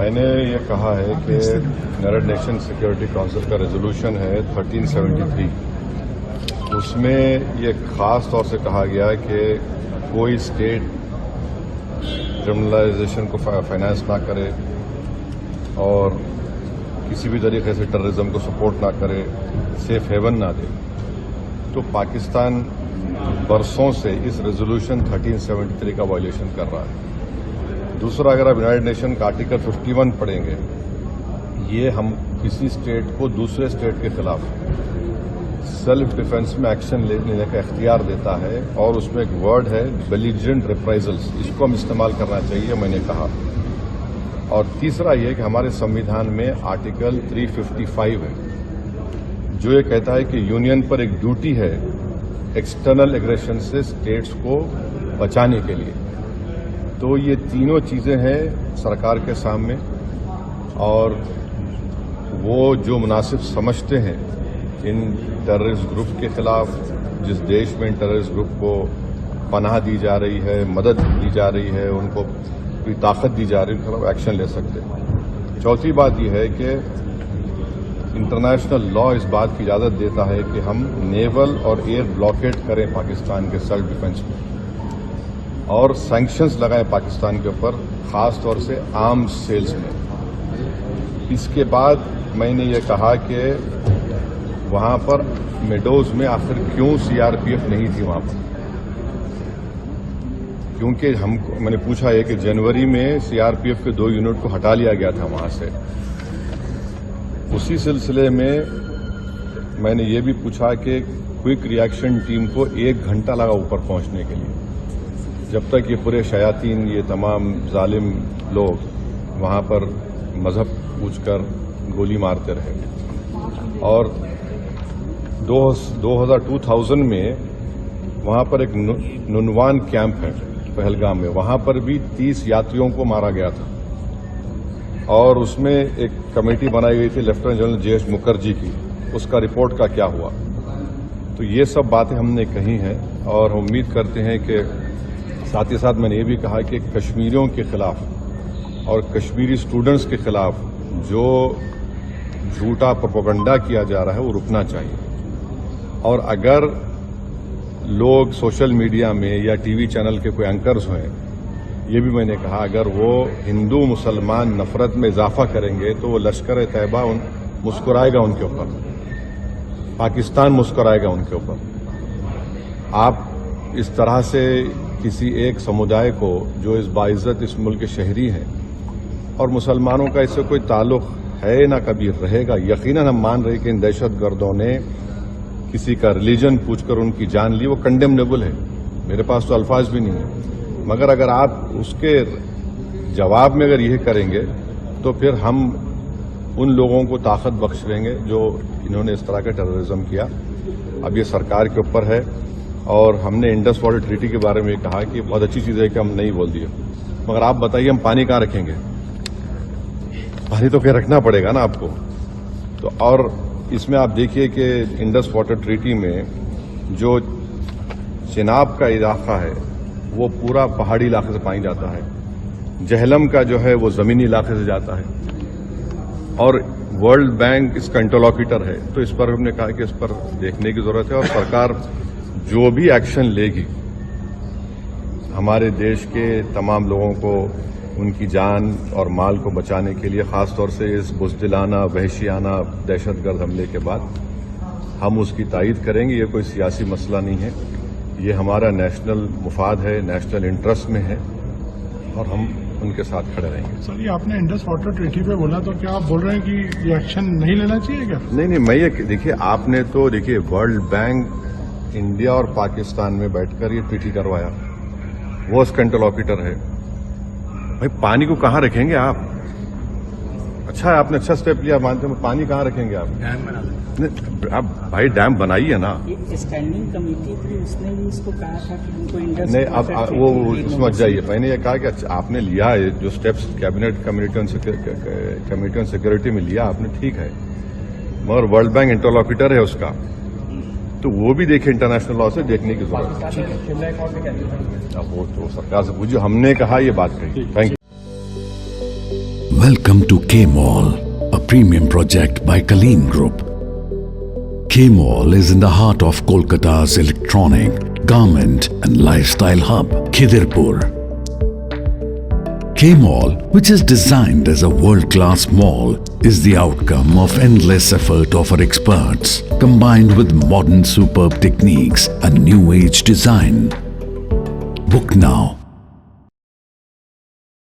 میں نے یہ کہا ہے کہ یونائیٹڈ نیشن سیکورٹی کونسل کا ریزولوشن ہے 1373. اس میں یہ خاص طور سے کہا گیا کہ کوئی اسٹیٹ کرمنلائزیشن کو فائنانس نہ کرے اور کسی بھی طریقے سے ٹیررزم کو سپورٹ نہ کرے، سیف ہیون نہ دے. تو پاکستان برسوں سے اس ریزولوشن 1373 کا وائلیشن کر رہا ہے. دوسرا، اگر آپ یونائیٹڈ نیشن کا آرٹیکل 51 پڑھیں گے، یہ ہم کسی اسٹیٹ کو دوسرے اسٹیٹ کے خلاف سیلف ڈیفنس میں ایکشن لینے کا اختیار دیتا ہے، اور اس میں ایک ورڈ ہے بیلیجرنٹ ریپرائزلز، اس کو ہم استعمال کرنا چاہیے، میں نے کہا. اور تیسرا یہ کہ ہمارے سمویدھان میں آرٹیکل 355 ہے جو یہ کہتا ہے کہ یونین پر ایک ڈیوٹی ہے ایکسٹرنل ایگریشن سے اسٹیٹس کو بچانے کے لیے. تو یہ تینوں چیزیں ہیں سرکار کے سامنے، اور وہ جو مناسب سمجھتے ہیں ان ٹیررسٹ گروپ کے خلاف، جس دیش میں ان ٹیررسٹ گروپ کو پناہ دی جا رہی ہے، مدد دی جا رہی ہے، ان کو کوئی طاقت دی جا رہی ہے، ان کے خلاف ایکشن لے سکتے ہیں. چوتھی بات یہ ہے کہ انٹرنیشنل لا اس بات کی اجازت دیتا ہے کہ ہم نیول اور ایئر بلاکیٹ کریں پاکستان کے سیلف ڈیفنس میں، اور سینکشنز لگائیں پاکستان کے اوپر، خاص طور سے آرمز سیلز میں. اس کے بعد میں نے یہ کہا کہ وہاں پر میڈوز میں آخر کیوں CRPF نہیں تھی وہاں پر، کیونکہ میں نے پوچھا ہے کہ جنوری میں CRPF کے 2 یونٹ کو ہٹا لیا گیا تھا وہاں سے. اسی سلسلے میں میں نے یہ بھی پوچھا کہ کوئک ری ایکشن ٹیم کو 1 گھنٹہ لگا اوپر پہنچنے کے لیے، جب تک یہ پورے شیاطین، یہ تمام ظالم لوگ وہاں پر مذہب پوچھ کر گولی مارتے رہے. اور 2000 میں وہاں پر ایک ننوان کیمپ ہے پہلگام میں، وہاں پر بھی 30 یاتریوں کو مارا گیا تھا، اور اس میں ایک کمیٹی بنائی گئی تھی لیفٹیننٹ جنرل JH مکھرجی کی. اس کا رپورٹ کا کیا ہوا؟ تو یہ سب باتیں ہم نے کہی ہیں، اور ہم امید کرتے ہیں کہ ساتھ ہی ساتھ میں نے یہ بھی کہا کہ کشمیریوں کے خلاف اور کشمیری اسٹوڈنٹس کے خلاف جو جھوٹا پروپیگنڈا کیا جا رہا ہے وہ رکنا چاہیے. اور اگر لوگ سوشل میڈیا میں یا ٹی وی چینل کے کوئی اینکرز ہیں، یہ بھی میں نے کہا اگر وہ ہندو مسلمان نفرت میں اضافہ کریں گے تو وہ لشکر طیبہ مسکرائے گا ان کے اوپر، پاکستان مسکرائے گا ان کے اوپر. آپ اس طرح سے کسی ایک سمودائے کو جو اس باعزت اس ملک کے شہری ہیں، اور مسلمانوں کا اس سے کوئی تعلق ہے نہ کبھی رہے گا، یقیناً ہم مان رہے کہ ان دہشت گردوں نے کسی کا ریلیجن پوچھ کر ان کی جان لی، وہ کنڈیمنیبل ہے، میرے پاس تو الفاظ بھی نہیں ہیں. مگر اگر آپ اس کے جواب میں اگر یہ کریں گے تو پھر ہم ان لوگوں کو طاقت بخش دیں گے جو انہوں نے اس طرح کا ٹیررزم کیا. اب یہ سرکار کے اوپر ہے، اور ہم نے انڈس واٹر ٹریٹی کے بارے میں کہا کہ بہت اچھی چیز ہے کہ ہم نہیں بول دیے، مگر آپ بتائیے ہم پانی کہاں رکھیں گے؟ پانی تو کہیں رکھنا پڑے گا نا آپ کو. تو اور اس میں آپ دیکھیے کہ انڈس واٹر ٹریٹی میں جو چناب کا علاقہ ہے وہ پورا پہاڑی علاقے سے پانی جاتا ہے، جہلم کا جو ہے وہ زمینی علاقے سے جاتا ہے، اور ورلڈ بینک اس کا انٹرلوکیٹر ہے. تو اس پر ہم نے کہا کہ اس پر دیکھنے کی ضرورت ہے، اور سرکار جو بھی ایکشن لے گی ہمارے دیش کے تمام لوگوں کو ان کی جان اور مال کو بچانے کے لیے، خاص طور سے اس بزدلانہ وحشیانہ دہشت گرد حملے کے بعد، ہم اس کی تائید کریں گے. یہ کوئی سیاسی مسئلہ نہیں ہے، یہ ہمارا نیشنل مفاد ہے، نیشنل انٹرسٹ میں ہے، اور ہم ان کے ساتھ کھڑے رہیں گے. سر، یہ آپ نے انڈس واٹر ٹریٹی پہ بولا، تو کیا آپ بول رہے ہیں کہ یہ ایکشن نہیں لینا چاہیے کیا؟ نہیں، میں یہ دیکھیے، آپ نے تو دیکھیے ورلڈ بینک انڈیا اور پاکستان میں بیٹھ کر یہ ٹریٹی کروایا، وہ اس کا انٹرلوکیٹر ہے. بھائی پانی کو کہاں رکھیں گے آپ؟ اچھا ہے آپ نے اچھا اسٹیپ لیا، مانتے ہیں، پانی کہاں رکھیں گے آپ؟ ڈیم بنا دیں. آپ بھائی ڈیم بنائیے نا. اسٹینڈنگ کمیٹی تھی، اس نے بھی اس کو کہا تھا کہ ان کو نہیں، اب وہ سمجھ جائیے. میں نے یہ کہا کہ آپ نے لیا ہے جو steps cabinet committee on security میں لیا آپ نے، ٹھیک ہے، مگر ورلڈ بینک انٹرلوکیٹر ہے اس کا، تو وہ بھی دیکھیں، انٹرنیشنل لا سے دیکھنے کی ضرورت ہے. اب وہ تو سرکار سے پوچھیے، ہم نے کہا یہ بات کہی. Thank you. Welcome to K-Mall, a premium project by Kaleen Group. K-Mall is in the heart of Kolkata's electronic, garment and lifestyle hub, Khidirpur. K-Mall, which is designed as a world-class mall, is the outcome of endless effort of our experts, combined with modern superb techniques and new age design. Book now